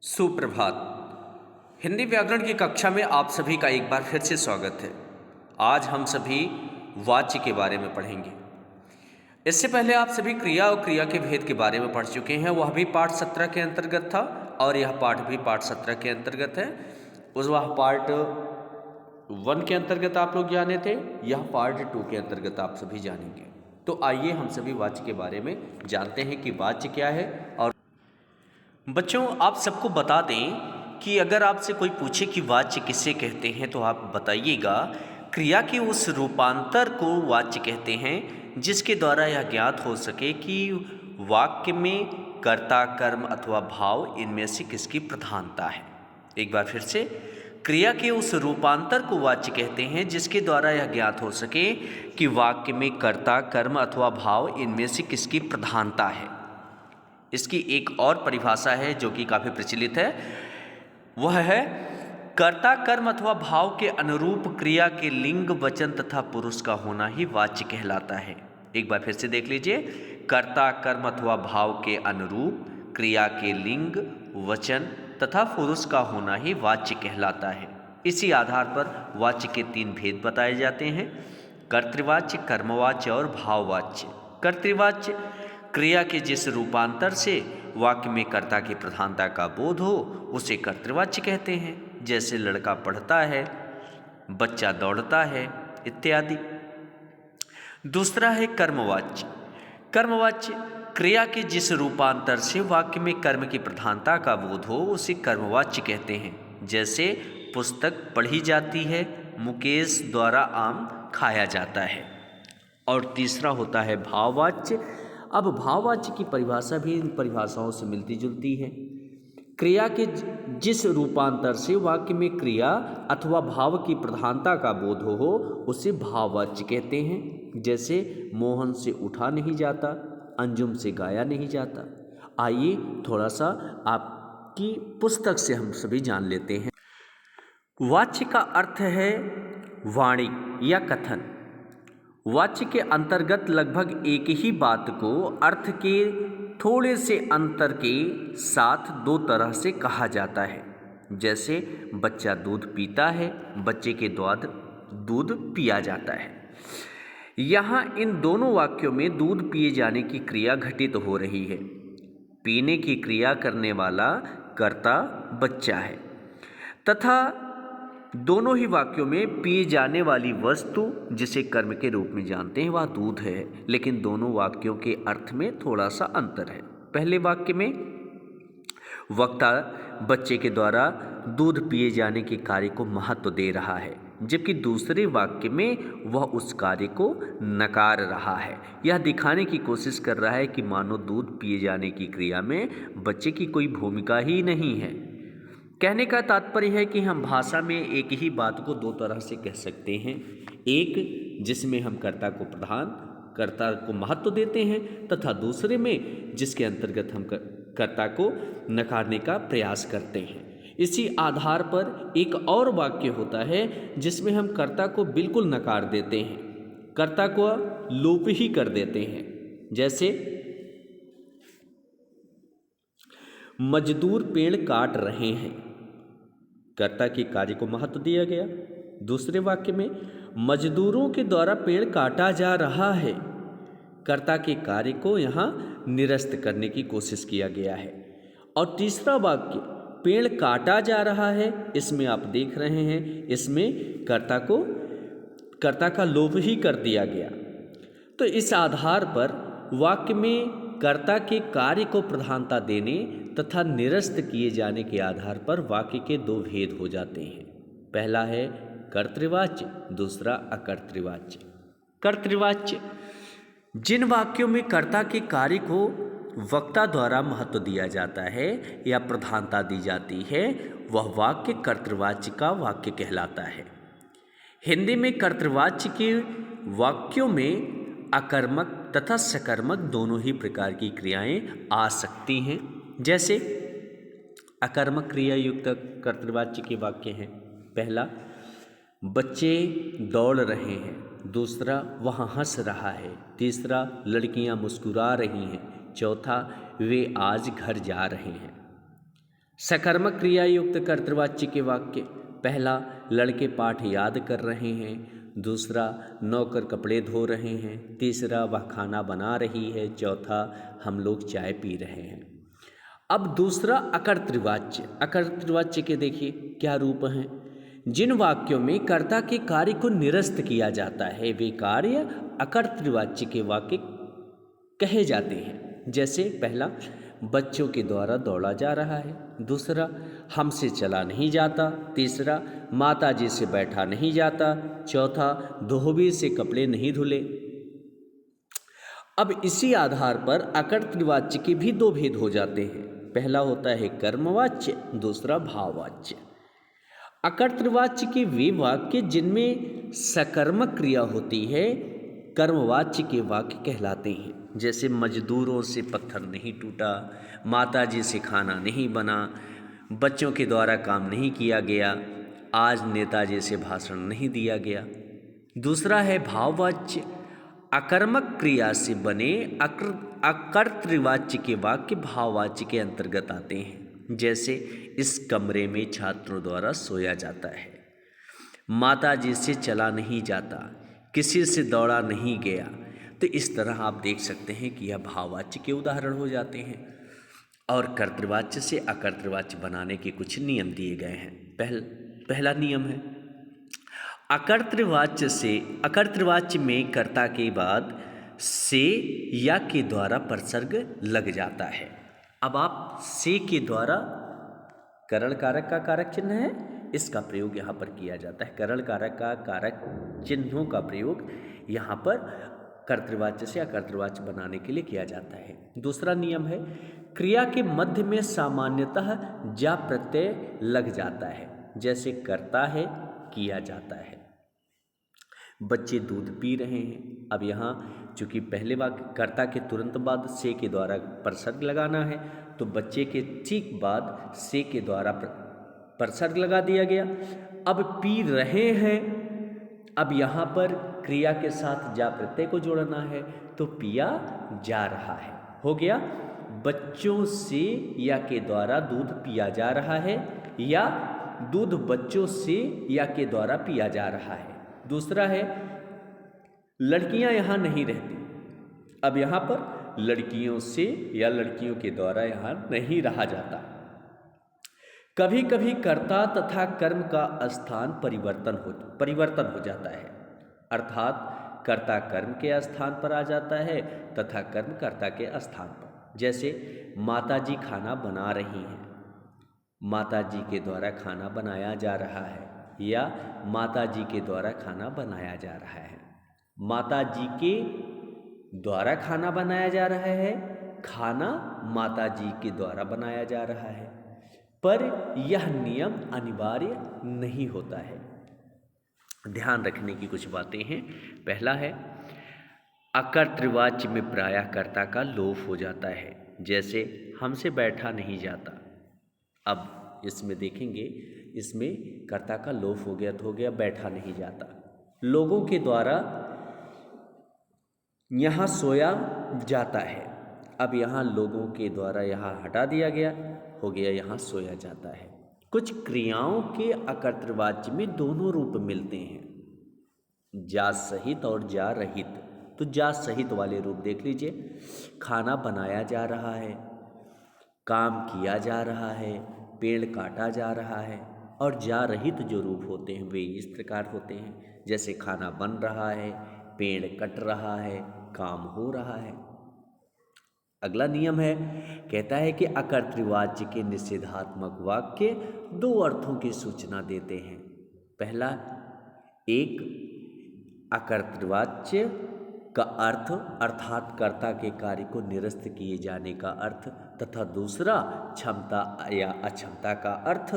सुप्रभात। हिंदी व्याकरण की कक्षा में आप सभी का एक बार फिर से स्वागत है। आज हम सभी वाच्य के बारे में पढ़ेंगे। इससे पहले आप सभी क्रिया और क्रिया के भेद के बारे में पढ़ चुके हैं। वह भी पाठ 17 के अंतर्गत था और यह पाठ भी पाठ 17 के अंतर्गत है। वह पार्ट 1 के अंतर्गत आप लोग जाने थे, यह पार्ट 2 के अंतर्गत आप सभी जानेंगे। तो आइए हम सभी वाच्य के बारे में जानते हैं कि वाच्य क्या है। और बच्चों, आप सबको बता दें कि अगर आपसे कोई पूछे कि वाच्य किसे कहते हैं तो आप बताइएगा क्रिया के उस रूपांतर को वाच्य कहते हैं जिसके द्वारा यह ज्ञात हो सके कि वाक्य में कर्ता, कर्म अथवा भाव इनमें से किसकी प्रधानता है। एक बार फिर से, क्रिया के उस रूपांतर को वाच्य कहते हैं जिसके द्वारा यह ज्ञात हो सके कि वाक्य में कर्ता, कर्म अथवा भाव इनमें से किसकी प्रधानता है। इसकी एक और परिभाषा है जो कि काफ़ी प्रचलित है, वह है कर्ता, कर्म अथवा भाव के अनुरूप क्रिया के लिंग, वचन तथा पुरुष का होना ही वाच्य कहलाता है। एक बार फिर से देख लीजिए, कर्ता, कर्म अथवा भाव के अनुरूप क्रिया के लिंग, वचन तथा पुरुष का होना ही वाच्य कहलाता है। इसी आधार पर वाच्य के 3 भेद बताए जाते हैं: कर्तृवाच्य, कर्मवाच्य और भाववाच्य। कर्तृवाच्य क्रिया के जिस रूपांतर से वाक्य में कर्ता की प्रधानता का बोध हो उसे कर्तृवाच्य कहते हैं। जैसे लड़का पढ़ता है, बच्चा दौड़ता है इत्यादि। दूसरा है कर्मवाच्य। कर्मवाच्य क्रिया के जिस रूपांतर से वाक्य में कर्म की प्रधानता का बोध हो उसे कर्मवाच्य कहते हैं। जैसे पुस्तक पढ़ी जाती है, मुकेश द्वारा आम खाया जाता है। और तीसरा होता है भाववाच्य। अब भाववाच्य की परिभाषा भी इन परिभाषाओं से मिलती जुलती है। क्रिया के जिस रूपांतर से वाक्य में क्रिया अथवा भाव की प्रधानता का बोध हो उसे भाववाच्य कहते हैं। जैसे मोहन से उठा नहीं जाता, अंजुम से गाया नहीं जाता। आइए थोड़ा सा आपकी पुस्तक से हम सभी जान लेते हैं। वाच्य का अर्थ है वाणी या कथन। वाच्य के अंतर्गत लगभग एक ही बात को अर्थ के थोड़े से अंतर के साथ 2 तरह से कहा जाता है। जैसे बच्चा दूध पीता है, बच्चे के द्वारा दूध पिया जाता है। यहाँ इन दोनों वाक्यों में दूध पिए जाने की क्रिया घटित हो रही है। पीने की क्रिया करने वाला कर्ता बच्चा है तथा दोनों ही वाक्यों में पिए जाने वाली वस्तु जिसे कर्म के रूप में जानते हैं वह दूध है। लेकिन दोनों वाक्यों के अर्थ में थोड़ा सा अंतर है। पहले वाक्य में वक्ता बच्चे के द्वारा दूध पिए जाने के कार्य को महत्व दे रहा है, जबकि दूसरे वाक्य में वह उस कार्य को नकार रहा है। यह दिखाने की कोशिश कर रहा है कि मानो दूध पिए जाने की क्रिया में बच्चे की कोई भूमिका ही नहीं है। कहने का तात्पर्य है कि हम भाषा में एक ही बात को 2 तरह से कह सकते हैं। एक जिसमें हम कर्ता को महत्व देते हैं तथा दूसरे में जिसके अंतर्गत हम कर्ता को नकारने का प्रयास करते हैं। इसी आधार पर एक और वाक्य होता है जिसमें हम कर्ता को बिल्कुल नकार देते हैं, कर्ता को लोप ही कर देते हैं। जैसे मजदूर पेड़ काट रहे हैं, कर्ता के कार्य को महत्व दिया गया। दूसरे वाक्य में मजदूरों के द्वारा पेड़ काटा जा रहा है, कर्ता के कार्य को यहाँ निरस्त करने की कोशिश किया गया है। और तीसरा वाक्य पेड़ काटा जा रहा है, इसमें आप देख रहे हैं इसमें कर्ता का लोप ही कर दिया गया। तो इस आधार पर वाक्य में कर्ता के कार्य को प्रधानता देने तथा निरस्त किए जाने के आधार पर वाक्य के 2 भेद हो जाते हैं। पहला है कर्तृवाच्य, दूसरा अकर्तृवाच्य। कर्तृवाच्य जिन वाक्यों में कर्ता के कार्य को वक्ता द्वारा महत्व दिया जाता है या प्रधानता दी जाती है वह वाक्य कर्तृवाच्य का वाक्य कहलाता है। हिंदी में कर्तृवाच्य के वाक्यों में अकर्मक तथा सकर्मक दोनों ही प्रकार की क्रियाएं आ सकती हैं। जैसे अकर्मक क्रिया युक्त कर्तृवाच्य के वाक्य हैं: पहला बच्चे दौड़ रहे हैं, दूसरा वह हंस रहा है, तीसरा लड़कियां मुस्कुरा रही हैं, चौथा वे आज घर जा रहे हैं। सकर्मक क्रिया युक्त कर्तृवाच्य के वाक्य, पहला लड़के पाठ याद कर रहे हैं, दूसरा नौकर कपड़े धो रहे हैं, तीसरा वह खाना बना रही है, चौथा हम लोग चाय पी रहे हैं। अब दूसरा अकर्तृवाच्य। अकर्तृवाच्य के देखिए क्या रूप हैं। जिन वाक्यों में कर्ता के कार्य को निरस्त किया जाता है वे कार्य अकर्तृवाच्य के वाक्य कहे जाते हैं। जैसे पहला बच्चों के द्वारा दौड़ा जा रहा है, दूसरा हमसे चला नहीं जाता, तीसरा माता जी से बैठा नहीं जाता, चौथा धोबी से कपड़े नहीं धुले। अब इसी आधार पर अकर्तृवाच्य के भी दो भेद हो जाते हैं। पहला होता है कर्मवाच्य, दूसरा भाववाच्य। अकर्तृवाच्य के वे वाक्य जिनमें सकर्मक क्रिया होती है कर्मवाच्य के वाक्य कहलाते हैं। जैसे मजदूरों से पत्थर नहीं टूटा, माताजी से खाना नहीं बना, बच्चों के द्वारा काम नहीं किया गया, आज नेताजी से भाषण नहीं दिया गया। दूसरा है भाववाच्य। अकर्मक क्रिया से बने अकर्तृवाच्य के वाक्य भाववाच्य के अंतर्गत आते हैं। जैसे इस कमरे में छात्रों द्वारा सोया जाता है, माताजी से चला नहीं जाता, किसी से दौड़ा नहीं गया। तो इस तरह आप देख सकते हैं कि यह भाववाच्य के उदाहरण हो जाते हैं। और कर्तृवाच्य से अकर्तृवाच्य बनाने के कुछ नियम दिए गए हैं। पहला नियम है अकर्तृवाच्य में कर्ता के बाद से या के द्वारा परसर्ग लग जाता है। अब आप से के द्वारा करण कारक का कारक चिन्ह है, इसका प्रयोग यहाँ पर किया जाता है। करण कारक का कारक चिन्हों का प्रयोग यहाँ पर कर्तृवाच्य से अकर्तृवाच्य बनाने के लिए किया जाता है। दूसरा नियम है क्रिया के मध्य में सामान्यतः जा प्रत्यय लग जाता है। जैसे करता है, किया जाता है। बच्चे दूध पी रहे हैं। अब यहाँ चूंकि पहले वाक्य कर्ता के तुरंत बाद से के द्वारा परसर्ग लगाना है, तो बच्चे के ठीक बाद से के द्वारा परसर्ग लगा दिया गया। अब पी रहे हैं, अब यहाँ पर क्रिया के साथ जा प्रत्यय को जोड़ना है, तो पिया जा रहा है। हो गया बच्चों से या के द्वारा दूध पिया जा रहा है, या दूध बच्चों से या के द्वारा पिया जा रहा है। दूसरा है लड़कियां यहां नहीं रहती। अब यहां पर लड़कियों से या लड़कियों के द्वारा यहां नहीं रहा जाता। कभी कभी कर्ता तथा कर्म का स्थान परिवर्तन हो जाता है, अर्थात कर्ता कर्म के स्थान पर आ जाता है तथा कर्म कर्ता के स्थान पर। जैसे माताजी खाना बना रही हैं, माताजी के द्वारा खाना बनाया जा रहा है, या माताजी के द्वारा खाना बनाया जा रहा है। माताजी के द्वारा खाना बनाया जा रहा है, खाना माताजी के द्वारा बनाया जा रहा है, पर यह नियम अनिवार्य नहीं होता है। ध्यान रखने की कुछ बातें हैं। पहला है अकर्तृवाच्य में प्रायः कर्ता का लोप हो जाता है। जैसे हमसे बैठा नहीं जाता। अब इसमें देखेंगे, इसमें कर्ता का लोप हो गया तो हो गया बैठा नहीं जाता। लोगों के द्वारा यहाँ सोया जाता है। अब यहाँ लोगों के द्वारा यहाँ हटा दिया गया, हो गया यहाँ सोया जाता है। कुछ क्रियाओं के अकर्तृवाच्य में दोनों रूप मिलते हैं, जा सहित और जा रहित। तो जा सहित वाले रूप देख लीजिए, खाना बनाया जा रहा है, काम किया जा रहा है, पेड़ काटा जा रहा है। और जा रहित जो रूप होते हैं वे इस प्रकार होते हैं, जैसे खाना बन रहा है, पेड़ कट रहा है, काम हो रहा है। अगला नियम है, कहता है कि अकर्तृवाच्य के निषेधात्मक वाक्य दो अर्थों की सूचना देते हैं। पहला, एक अकर्तृवाच्य का अर्थ अर्थात कर्ता के कार्य को निरस्त किए जाने का अर्थ, तथा दूसरा क्षमता या अक्षमता का अर्थ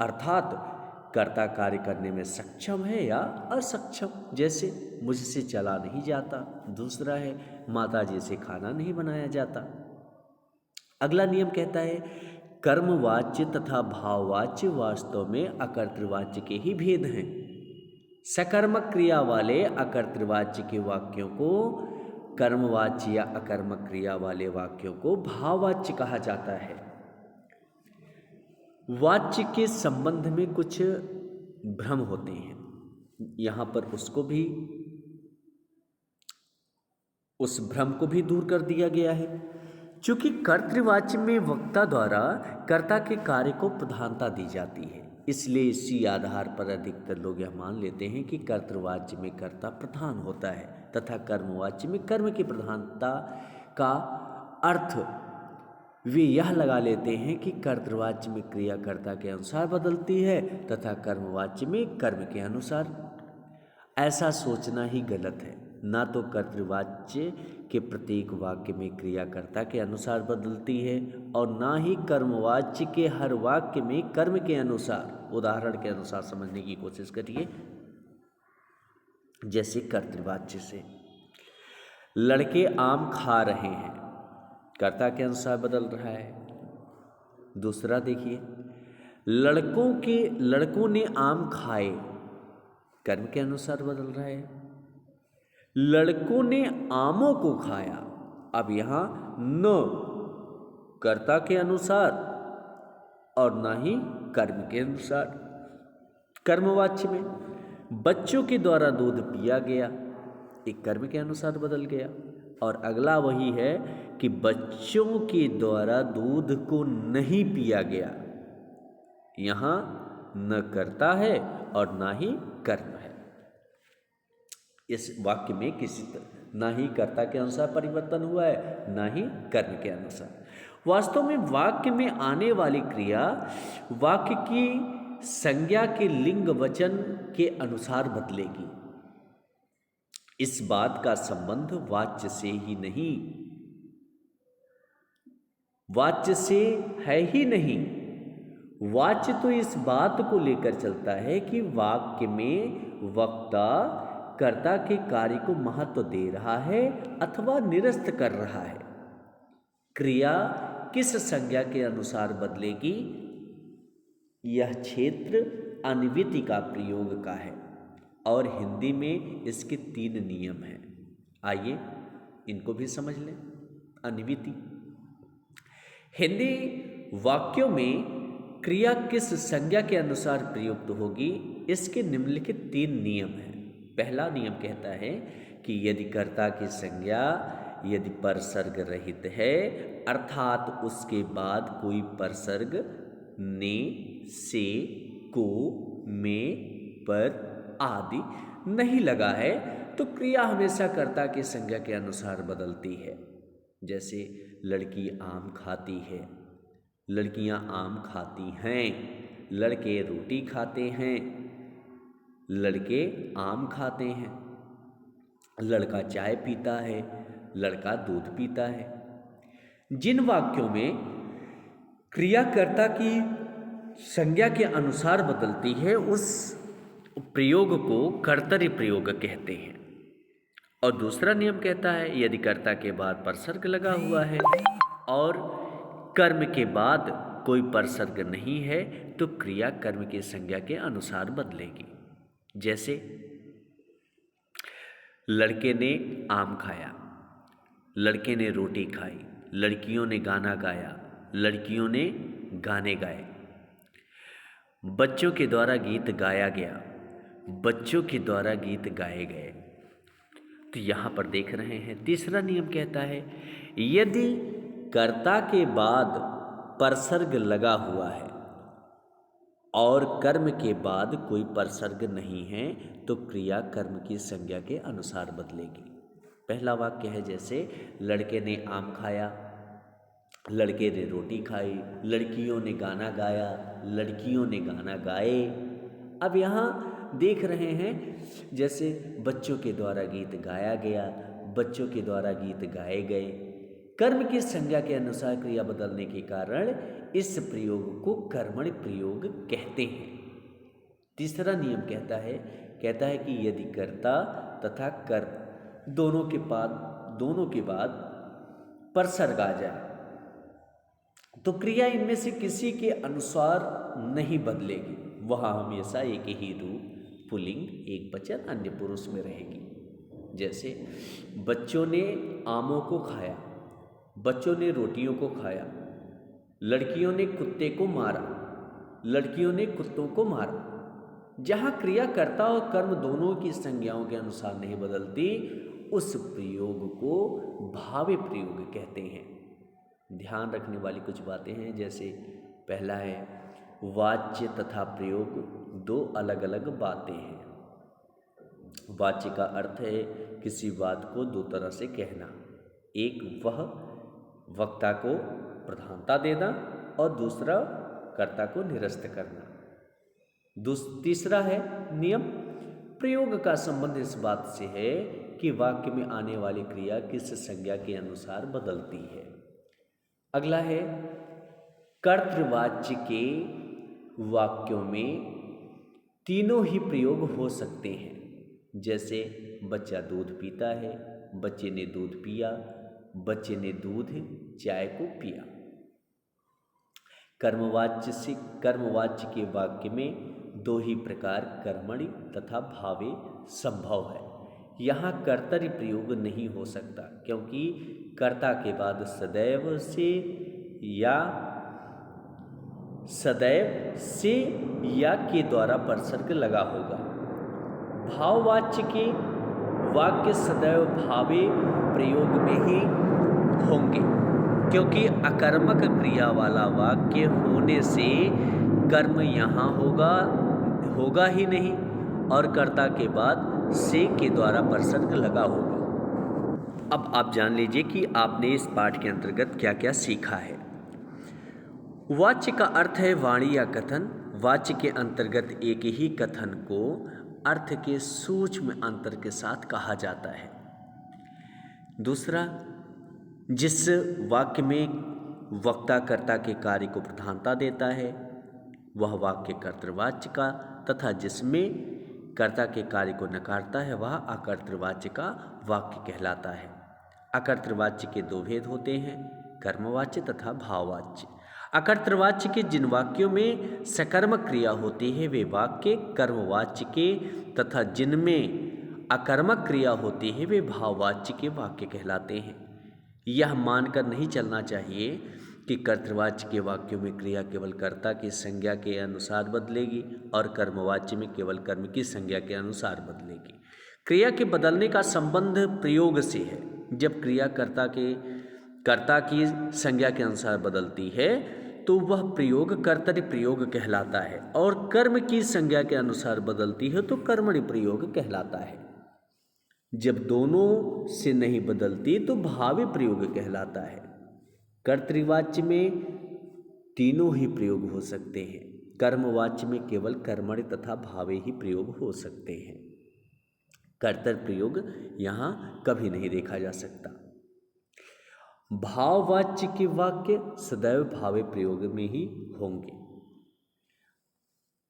अर्थात कर्ता कार्य करने में सक्षम है या असक्षम। जैसे मुझसे चला नहीं जाता। दूसरा है माताजी से खाना नहीं बनाया जाता। अगला नियम कहता है कर्मवाच्य तथा भाववाच्य वास्तव में अकर्तृवाच्य के ही भेद हैं। सकर्मक क्रिया वाले अकर्तृवाच्य के वाक्यों को कर्मवाच्य या अकर्मक क्रिया वाले वाक्यों को भाववाच्य कहा जाता है। वाच्य के संबंध में कुछ भ्रम होते हैं, यहाँ पर उस भ्रम को भी दूर कर दिया गया है। चूंकि कर्तृवाच्य में वक्ता द्वारा कर्ता के कार्य को प्रधानता दी जाती है, इसलिए इसी आधार पर अधिकतर लोग यह मान लेते हैं कि कर्तृवाच्य में कर्ता प्रधान होता है तथा कर्मवाच्य में कर्म की प्रधानता का अर्थ वे यह लगा लेते हैं कि कर्तृवाच्य में क्रिया कर्ता के अनुसार बदलती है तथा कर्मवाच्य में कर्म के अनुसार। ऐसा सोचना ही गलत है। ना तो कर्तृवाच्य के प्रत्येक वाक्य में क्रिया कर्ता के अनुसार बदलती है और ना ही कर्मवाच्य के हर वाक्य में कर्म के अनुसार। उदाहरण के अनुसार समझने की कोशिश करिए। जैसे कर्तृवाच्य से लड़के आम खा रहे हैं, कर्ता के अनुसार बदल रहा है। दूसरा देखिए, लड़कों ने आम खाए, कर्म के अनुसार बदल रहा है। लड़कों ने आमों को खाया, अब यहां न कर्ता के अनुसार और ना ही कर्म के अनुसार। कर्मवाच्य में बच्चों के द्वारा दूध पिया गया, एक कर्म के अनुसार बदल गया। और अगला वही है कि बच्चों के द्वारा दूध को नहीं पिया गया, यहां न कर्ता है और ना ही कर्म है। इस वाक्य में ना ही कर्ता के अनुसार परिवर्तन हुआ है, ना ही कर्म के अनुसार। वास्तव में वाक्य में आने वाली क्रिया वाक्य की संज्ञा के लिंग वचन के अनुसार बदलेगी। इस बात का संबंध वाच्य से है ही नहीं। वाच्य तो इस बात को लेकर चलता है कि वाक्य में वक्ता कर्ता के कार्य को महत्व दे रहा है अथवा निरस्त कर रहा है। क्रिया किस संज्ञा के अनुसार बदलेगी, यह क्षेत्र अन्विति का प्रयोग का है और हिंदी में इसके 3 नियम हैं। आइए इनको भी समझ लें। अन्विति, हिंदी वाक्यों में क्रिया किस संज्ञा के अनुसार प्रयुक्त होगी, इसके निम्नलिखित 3 नियम हैं। पहला नियम कहता है कि यदि कर्ता की संज्ञा यदि परसर्ग रहित है, अर्थात उसके बाद कोई परसर्ग ने, से, को, में, पर आदि नहीं लगा है, तो क्रिया हमेशा कर्ता की संज्ञा के अनुसार बदलती है। जैसे लड़की आम खाती है, लड़कियां आम खाती हैं, लड़के रोटी खाते हैं, लड़के आम खाते हैं, लड़का चाय पीता है, लड़का दूध पीता है। जिन वाक्यों में क्रिया कर्ता की संज्ञा के अनुसार बदलती है, उस प्रयोग को कर्तरी प्रयोग कहते हैं। और दूसरा नियम कहता है यदि कर्ता के बाद परसर्ग लगा हुआ है और कर्म के बाद कोई परसर्ग नहीं है, तो क्रिया कर्म की संज्ञा के अनुसार बदलेगी। जैसे लड़के ने आम खाया, लड़के ने रोटी खाई, लड़कियों ने गाना गाया, लड़कियों ने गाने गाए। बच्चों के द्वारा गीत गाया गया, बच्चों के द्वारा गीत गाए गए। तो यहाँ पर देख रहे हैं तीसरा नियम कहता है यदि कर्ता के बाद परसर्ग लगा हुआ है और कर्म के बाद कोई परसर्ग नहीं है, तो क्रिया कर्म की संज्ञा के अनुसार बदलेगी। पहला वाक्य है जैसे लड़के ने आम खाया, लड़के ने रोटी खाई, लड़कियों ने गाना गाया, लड़कियों ने गाना गाए। अब यहाँ देख रहे हैं जैसे बच्चों के द्वारा गीत गाया गया, बच्चों के द्वारा गीत गाए गए। कर्म की संज्ञा के अनुसार क्रिया बदलने के कारण इस प्रयोग को कर्मणि प्रयोग कहते हैं। तीसरा नियम कहता है कि यदि कर्ता तथा कर्म दोनों के बाद परसर्ग आ जाए, तो क्रिया इनमें से किसी के अनुसार नहीं बदलेगी। वहाँ हमेशा एक ही रूप पुल्लिंग एकवचन अन्य पुरुष में रहेगी। जैसे बच्चों ने आमों को खाया, बच्चों ने रोटियों को खाया, लड़कियों ने कुत्ते को मारा। लड़कियों ने कुत्तों को मारा। जहाँ क्रिया कर्ता और कर्म दोनों की संज्ञाओं के अनुसार नहीं बदलती, उस प्रयोग को भावे प्रयोग कहते हैं। ध्यान रखने वाली कुछ बातें हैं, जैसे पहला है वाच्य तथा प्रयोग दो अलग अलग बातें हैं। वाच्य का अर्थ है किसी बात को दो तरह से कहना, एक वह वक्ता को प्रधानता देना और दूसरा कर्ता को निरस्त करना। तीसरा है नियम। प्रयोग का संबंध इस बात से है कि वाक्य में आने वाली क्रिया किस संज्ञा के अनुसार बदलती है। अगला है कर्तृवाच्य के वाक्यों में तीनों ही प्रयोग हो सकते हैं, जैसे बच्चा दूध पीता है, बच्चे ने दूध पिया, बच्चे ने दूध चाय को पिया। कर्मवाच्य के वाक्य में दो ही प्रकार कर्मणि तथा भावे संभव है। यहाँ कर्तरि प्रयोग नहीं हो सकता, क्योंकि कर्ता के बाद सदैव से या के द्वारा परसर्ग लगा होगा। भाववाच्य के वाक्य सदैव भावे प्रयोग में ही होंगे, क्योंकि अकर्मक क्रिया वाला वाक्य होने से कर्म यहाँ होगा ही नहीं और कर्ता के बाद से के द्वारा परसर्ग लगा होगा। अब आप जान लीजिए कि आपने इस पाठ के अंतर्गत क्या क्या सीखा है। वाच्य का अर्थ है वाणी या कथन। वाच्य के अंतर्गत एक ही कथन को अर्थ के सूक्ष्म अंतर के साथ कहा जाता है। दूसरा, जिस वाक्य में वक्ता कर्ता के कार्य को प्रधानता देता है वह वाक्य कर्तृवाच्य का, तथा जिसमें कर्ता के कार्य को नकारता है वह अकर्तृवाच्य का वाक्य कहलाता है। अकर्तृवाच्य के दो भेद होते हैं, कर्मवाच्य तथा भाववाच्य। अकर्तृवाच्य के जिन वाक्यों में सकर्मक क्रिया होती है वे वाक्य कर्मवाच्य के, तथा जिनमें अकर्मक क्रिया होती है वे भाववाच्य के वाक्य कहलाते हैं। यह मानकर नहीं चलना चाहिए कि कर्तृवाच्य के वाक्यों में क्रिया केवल कर्ता की संज्ञा के अनुसार बदलेगी और कर्मवाच्य में केवल कर्म की संज्ञा के अनुसार बदलेगी। क्रिया के बदलने का संबंध प्रयोग से है। जब क्रिया कर्ता की संज्ञा के अनुसार बदलती है तो वह प्रयोग कर्तरि प्रयोग कहलाता है, और कर्म की संज्ञा के अनुसार बदलती है तो कर्मणि प्रयोग कहलाता है। जब दोनों से नहीं बदलती तो भावे प्रयोग कहलाता है। कर्तृवाच्य में तीनों ही प्रयोग हो सकते हैं, कर्मवाच्य में केवल कर्मणि तथा भावे ही प्रयोग हो सकते हैं। कर्तृ प्रयोग यहाँ कभी नहीं देखा जा सकता। भाववाच्य के वाक्य सदैव भावे प्रयोग में ही होंगे।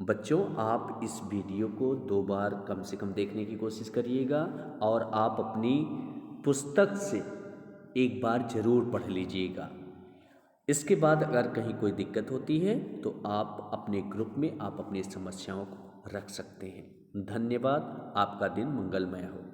बच्चों, आप इस वीडियो को 2 बार कम से कम देखने की कोशिश करिएगा और आप अपनी पुस्तक से एक बार ज़रूर पढ़ लीजिएगा। इसके बाद अगर कहीं कोई दिक्कत होती है तो आप अपने ग्रुप में आप अपनी समस्याओं को रख सकते हैं। धन्यवाद। आपका दिन मंगलमय हो।